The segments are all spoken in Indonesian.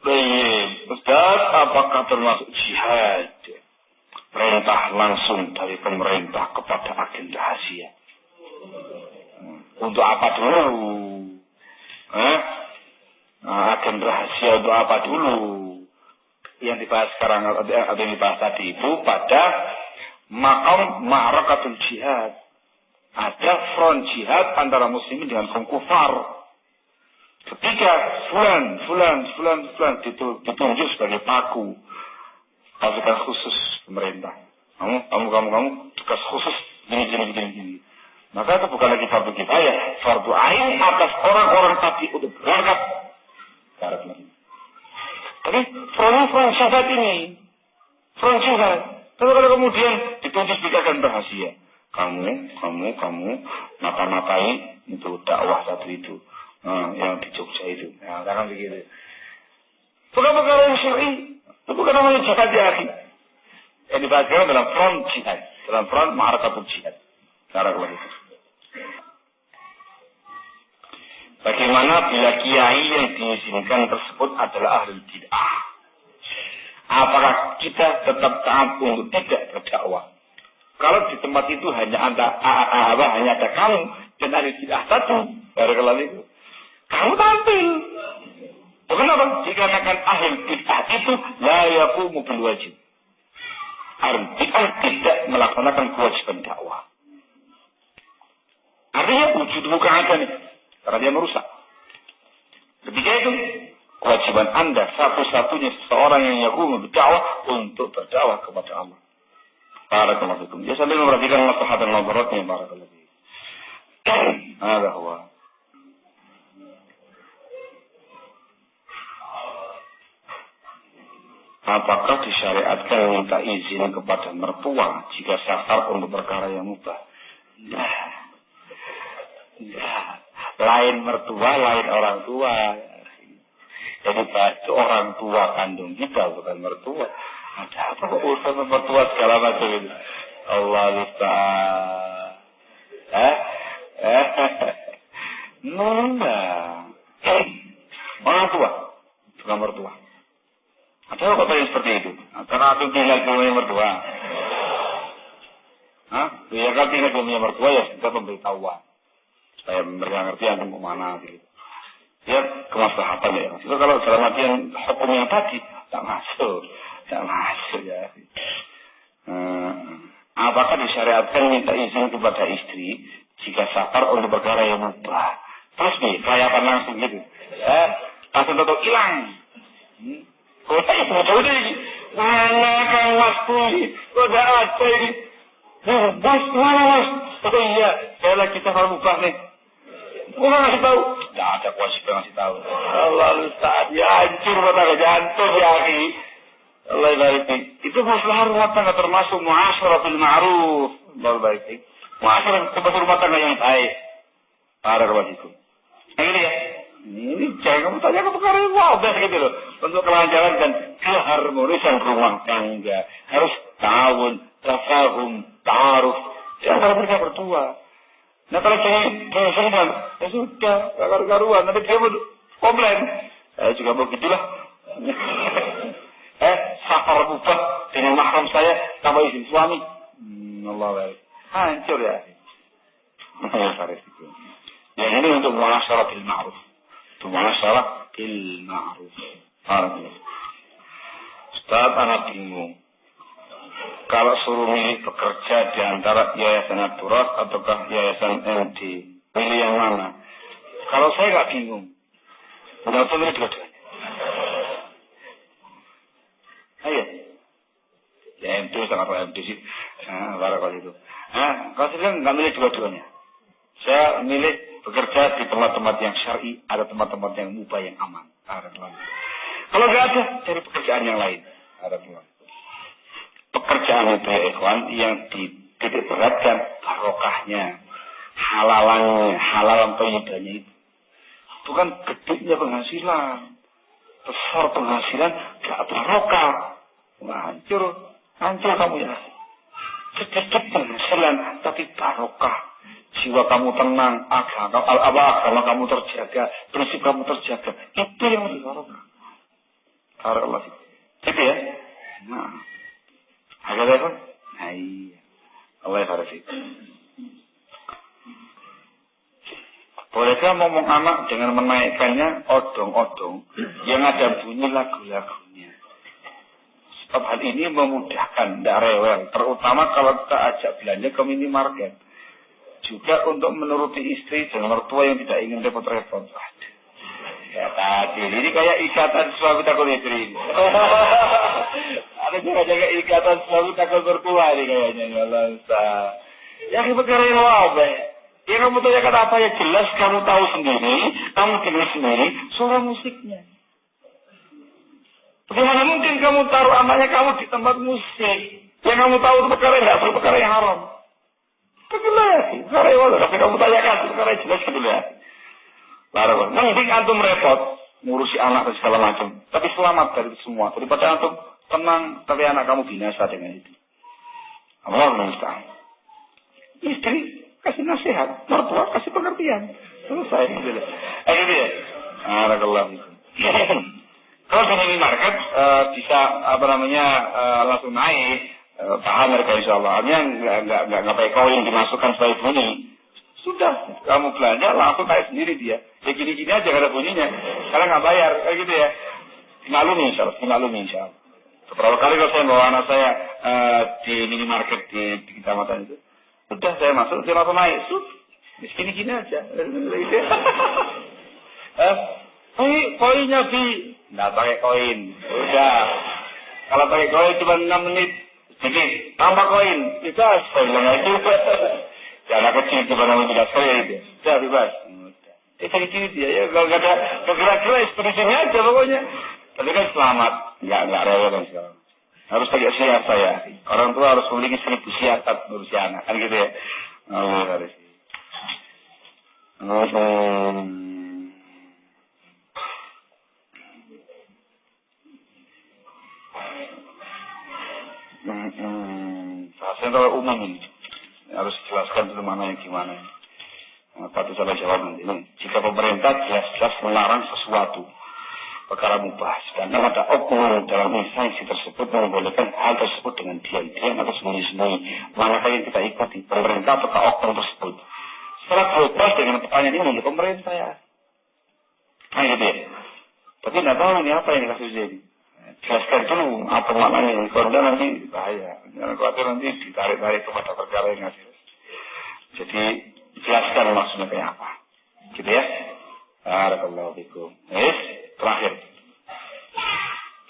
Baik, Ustaz, apakah termasuk jihad? Perintah langsung dari pemerintah kepada agen rahasia. Untuk apa dulu? Agen rahasia untuk apa dulu? Yang dibahas sekarang atau yang dibahas tadi itu pada maqam ma'rakatul jihad. Ada front jihad antara muslimin dengan kaum kufar. Ketika fulan ditunjuk sebagai paku pasukan khusus pemerintah. Kamu tugas khusus gini. Maka itu bukan lagi fardu kifayah, fardu ain atas orang-orang tadi untuk berangkat. Tapi front jihad ini, front jihad. Tapi kalau kemudian ditunjuk sebagai rahasia, kamu mata-matai itu dakwah satu itu, yang di Jogja itu, jangan begitu. Bukan perkara yang syar'i, itu bukan namanya jihad ya akhi. Yang dibahas dalam front jihad, dalam front ma'rakatul jihad. Cara itu. Bagaimana bila kiai yang diizinkan tersebut adalah ahli bid'ah? Apakah kita tetap taat untuk tidak berdakwah? Kalau di tempat itu hanya ada kamu dan ahli bid'ah satu, barakallahu itu, kamu tampil. Kenapa? Dikarenakan ahli bid'ah itu la yaqumu bil wajib. Ahli bid'ah tidak melaksanakan kewajiban dakwah. Artinya wujud keadaan nih, karena dia merusak. Ketika itu kewajiban Anda satu-satunya seseorang yang yaqumu berdakwah untuk berdakwah kepada Allah. Barakallahu fikum. Ya sambil memperhatikan maslahat dan mudaratnya barakallahu fikum. Ada huwa. Apakah disyariatkan minta izin kepada mertua jika safar untuk perkara yang mubah? Lain mertua, lain orang tua. Jadi itu orang tua kandung kita, bukan mertua. Ada apa urusan mertua segala macam itu? Allah Nunda. Orang tua, bukan mertua. Ada kata yang seperti itu. Karena aku tinggal di rumah mertua. Ya kan tinggal di rumah mertua ya kita pemberitahuan. Supaya mereka ngerti yang mau mana gitu. Ya kemaslahatan ya. Itu kalau dalam artian hukum yang tadi tak masuk ya. Apakah disyariatkan minta izin kepada istri jika safar untuk perkara yang mubah? Terus nih kelayakan langsung gitu. Langsung tutup hilang. Kau tanya betul ini. Mana kan waktu ini? Udah ada ini. Bos, mana bos? Oh iya, saya lagi safar mubah nih. Kau ngasih tahu? Tidak ada kewajiban ngasih tahu. Allah Ustaz, ya hancur mata jantung ya akhi. Allah baik. Itu masalah rumah tangga termasuk muasyaratul ma'ruf. Allah baik. Muasyarah rumah tangga yang baik. Para kewajiban. Ini ya. Ini jangan kamu tanya ke perkara yang wadah gitu loh. Untuk kelancaran dan keharmonisan rumah tangga. Harus ta'awun, tafahum, ta'aruf. Di antara mereka berdua. Nah kalau saya ya sudah, karuan. Nanti dia mau komplain. Saya juga begitulah. Safar mubah dengan mahram saya tanpa izin suami. Allah baik. Hancur ya. Yang ini untuk muasyarah bil ma'ruf. Untuk muasyarah bil ma'ruf. Ustaz, anak bingung. Kalau suruh milih bekerja di antara Yayasan Ad-Durat ataukah Yayasan MD, pilih yang mana? Kalau saya nggak bingung. Udah pilih dua-duanya. Ayo. Ya MD sangat MD sih. Barakallahu itu. Kalau saya nggak milih dua-duanya. Saya milih bekerja di tempat-tempat yang syar'i, ada tempat-tempat yang mubah yang aman. Kalau nggak ada, cari pekerjaan yang lain. Pekerjaan itu ya ikhwan yang dititik beratkan barokahnya, halalan penyidanya itu. Bukan gedenya penghasilan, besar penghasilan, gak barokah. Hancur kamu ya. Sedikit penghasilan, tapi barokah. Jiwa kamu tenang, agama kamu terjaga, prinsip kamu terjaga. Itu yang lebih barokah. Barakallah. Gitu ya. Nah. Agak telepon? Nah, iya. Allah ya farafik. Bolehkah ngomong anak dengan menaikkannya odong-odong yang ada bunyi lagu-lagunya? Sebab hal ini memudahkan, tidak rewel. Terutama kalau kita ajak belanja ke minimarket. Juga untuk menuruti istri dan mertua yang tidak ingin repot-repot. Ya tadi, ini kayak ikatan suami takut istri. Ada jaga-jaga ikatan suami takut mertua ini kayaknya. Ya Allah, ya perkara yang apa ya? Ya kamu tanyakan apa ya, jelas kamu tahu sendiri, kamu dengar sendiri suara musiknya. Bagaimana mungkin kamu taruh anaknya kamu di tempat musik? Yang kamu tahu itu perkara yang tidak perkara yang haram. Jelas, perkara yang haram. Tapi kamu tanyakan perkara yang jelas jelas. Larang. Mending antum repot ngurusi anak dan segala macam. Tapi selamat dari itu semua. Daripada antum tenang, tapi anak kamu binasa dengan itu. Allah musta'an. Istri kasih nasihat, mertua kasih pengertian. Selesai. Gitu ya. Barakallahu fikum. Kalau di minimarket bisa langsung naik, paham mereka insyaallah. Artinya enggak pakai koin dimasukkan sebagai bunyi. Sudah, kamu belanja langsung naik sendiri dia. Ya gini-gini aja gak ada bunyinya. Sekarang nggak bayar, kayak gitu ya. Dimaklumi insyaallah. Beberapa kali kalau saya bawa anak saya di minimarket di kecamatan itu. Udah saya masuk, dia langsung naik. Gini-gini aja. Koinnya nggak pakai koin. Udah. Kalau pakai koin cuma 6 menit. Jadi tambah koin. Bisa saya bilang itu. Ya anak kecil cuma namanya tidak saya itu. Udah bebas. Ciri-ciri dia ya. Kalau nggak ada kira-kira ekspresinya aja pokoknya. Tapi kan selamat. Nggak rewel dan segala. Harus pakai siasat saya. Orang tua harus memiliki 1000 siasat ngurusi anak. Kan gitu ya. Oh, harus. Bahasa umum ini. Harus jelaskan dulu mana yang gimana. Patut salah jawab nanti. Jika pemerintah jelas-jelas melarang sesuatu perkara mubah, sedangkan ada oknum dalam instansi tersebut membolehkan hal tersebut dengan diam-diam atau sembunyi-sembunyi, manakah yang kita ikuti, pemerintah atau oknum tersebut? Setelah berubah dengan pertanyaan ini, pemerintah ya. Nah gitu ya. Tapi tidak tahu ini apa yang kasusnya ini. Jelaskan dulu apa maknanya. Kalau nanti bahaya. Jangan khawatir nanti ditarik-tarik kepada perkara yang ngasih. Jadi jelaskan maksudnya kayak apa. Gitu ya. Barakallahu fikum. Terakhir.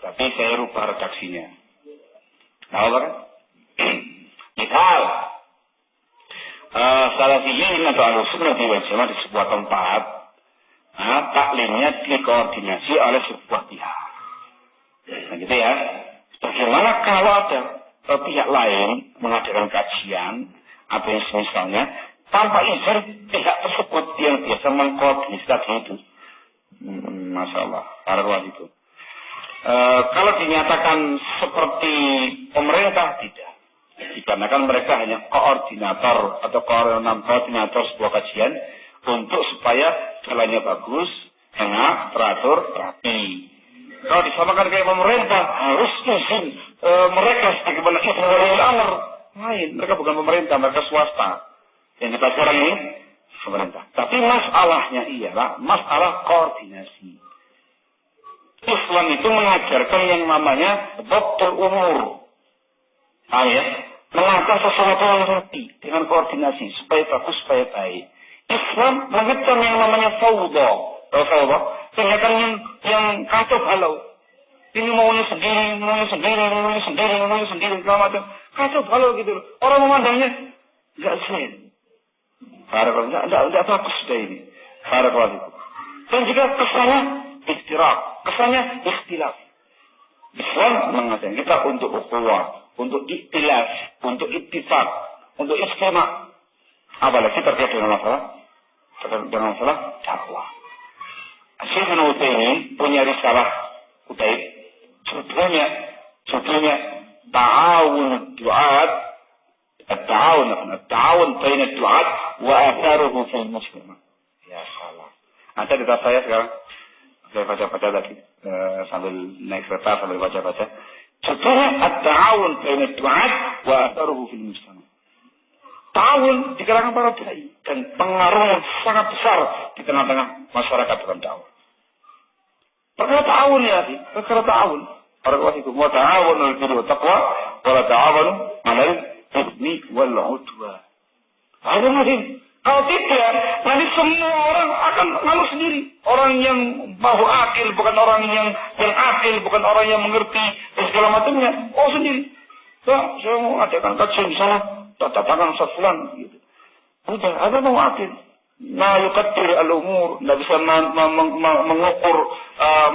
Tapi saya rubah redaksinya. Tahu kan? Misal Salafiyin atau Ahlussunnah wal Jamaah di sebuah tempat, taklimnya dikoordinasi oleh sebuah pihak. Nah gitu ya. Bagaimana kalau ada pihak lain mengadakan kajian atau yang semisalnya tanpa izin pihak tersebut yang biasa mengkoordinasi kajian itu? Masya Allah, barakallahu itu. Kalau dinyatakan seperti pemerintah, tidak. Dikarenakan mereka hanya koordinator atau koordinator sebuah kajian untuk supaya jalannya bagus, enak, teratur, rapi. Kalau disamakan kayak pemerintah, harus izin mereka sebagaimana Israel Amr. Lain, mereka bukan pemerintah, mereka swasta. Yang kita sekarang ini pemerintah. Tapi masalahnya ialah masalah koordinasi. Islam itu mengajarkan yang namanya dokter umur. Ya, mengatur sesuatu yang rapi dengan koordinasi supaya bagus, supaya baik. Islam mengecam yang namanya fawda. Tahu fawda? Tindakan yang kacau balau. Ini maunya sendiri, segala macam. Kacau balau gitu loh. Orang memandangnya nggak zen. Tidak bagus sudah ini. Dan juga kesannya istirahat, kesannya ikhtilaf. Islam mengatakan kita untuk ukhuwah, untuk ikhtilaf, untuk ittifaq, untuk istimewa. Apalagi terkait dengan masalah dakwah. Syekh Al-Utsaimin punya risalah Kutaib, judulnya Ta'awun Du'at, At-Ta'awun baina Du'at wa atharuhu fil mujtama'. Ya salah. Ada di tas saya sekarang. Saya baca tadi. sambil naik kereta sambil baca-baca. Contohnya at-ta'awun baina du'at wa atharuhu fil mujtama. Ta'awun di kalangan para dai dan pengaruhnya sangat besar di tengah-tengah masyarakat dalam dakwah. Perkara ta'awun ya, perkara ta'awun. Barakallahu fikum wa ta'awunu 'alal birri wat taqwa wa la ta'awunu 'alal itsmi wal 'udwan. Ada mungkin kalau tidak, nanti semua orang akan lalu sendiri. Orang yang mahu akil, bukan orang yang akil, bukan orang yang mengerti dan segala macamnya. Oh sendiri. Saya mau adakan kajian di sana, datangkan Ustaz fulan gitu. Udah, ada mau akil. Nah, yuqaddir al-umur, tidak bisa mengukur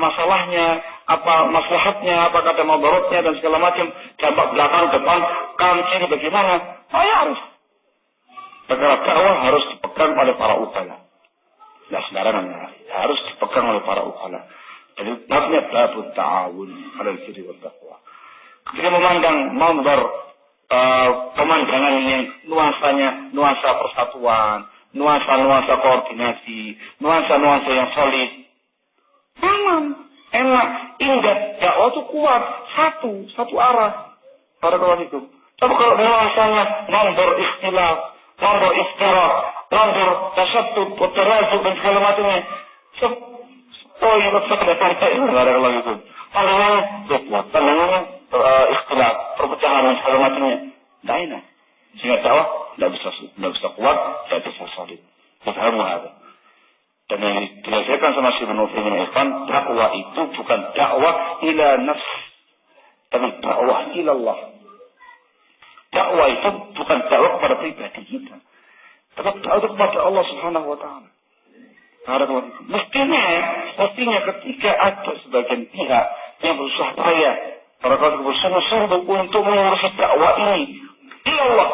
masalahnya, apa maslahatnya, apa kata mudaratnya dan segala macam. Dampak belakang, depan, kanan, kiri bagaimana? Oh ya harus. Perkara dakwah harus dipegang oleh para ukala. Nah, sembarangan harus dipegang oleh para ukala. Jadi babnya babut ta'awun 'alal birri wat taqwa. Ketika memandang mambar pemandangan yang nuansa persatuan, nuansa koordinasi, nuansa yang solid, nyaman, enak, indah. Dakwah itu kuat, satu arah. Barakallahu fikum. Tapi kalau nuansanya mambar ikhtilaf, mambar istirah, mambar tasattut, terajuk dan segala macamnya. Oh iya, barakallahu fikum. Pandangannya ikhtilaf, perpecahan dan segala macamnya. Tidak enak. Sehingga dakwah tidak bisa kuat, tidak bisa solid. Kita harus dan yang dijelaskan sama Syekh Ibnu Utsaimin, dakwah itu bukan dakwah ila nafs, tapi dakwah ila Allah. Dakwah itu bukan dakwah kepada pribadi kita, tapi dakwah kepada Allah Subhanahu wa taala. Mestinya ketika ada sebagian pihak yang berusaha payah bersungguh-sungguh untuk mengurus dakwah ini, ya Allah,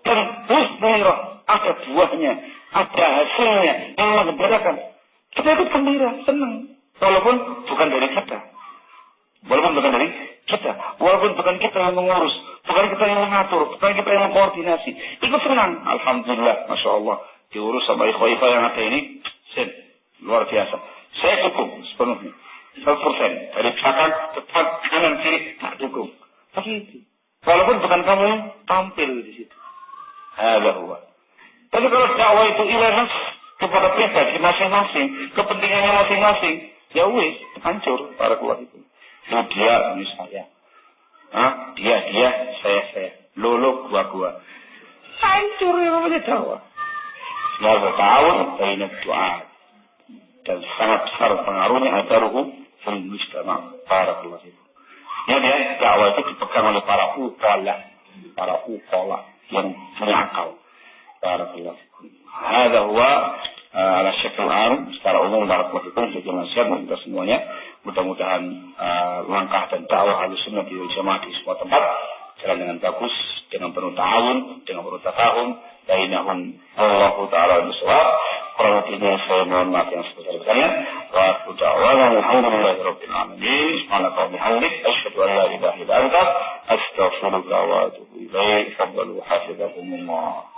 dan husnul ada buahnya, ada hasilnya yang mengembirakan. Kita ikut gembira, senang, walaupun bukan dari kita, walaupun bukan kita yang mengurus, bukan kita yang mengatur, bukan kita yang mengkoordinasi, ikut senang. Alhamdulillah, masya Allah, diurus sama ikhwah-ikhwah yang ada ini, luar biasa. Saya dukung sepenuhnya, 100%. Dari belakang, depan, kanan, kiri, tak dukung. Begitu. Walaupun bukan kamu yang tampil di situ. Ada huwa. Tapi kalau dakwah itu ilahan kepada pribadi masing-masing, kepentingannya masing-masing, ya wis, hancur para keluar itu. Dia, ini saya. Dia, saya. Lolo, gua. Hancur yang namanya dakwah. Semoga ta'awun baina du'a. Dan sangat besar pengaruhnya atharuhu fil mujtama'. Barakallahu fikum. Ya, dakwah itu dipegang oleh para ukala yang punya akal. Barakallahu fikum. Hadza huwa ala syakl am secara umum. Barakallahu fikum. Jadi nasihat untuk kita semuanya. Mudah-mudahan langkah dan dakwah Ahlussunnah wal Jamaah di semua tempat jalan dengan bagus, dengan penuh ta'awun, dengan penuh tafahum, bainahum Allah Ta'ala bisawab. Kurang lebihnya saya mohon maaf yang sebesar-besarnya. Wa da'wana alhamdulillahi rabbil alamin. Subhanaka wa bihamdik asyhadu an la ilaha illa anta astaghfiruka wa atubu ilaik. Fadlu hafizakumullah.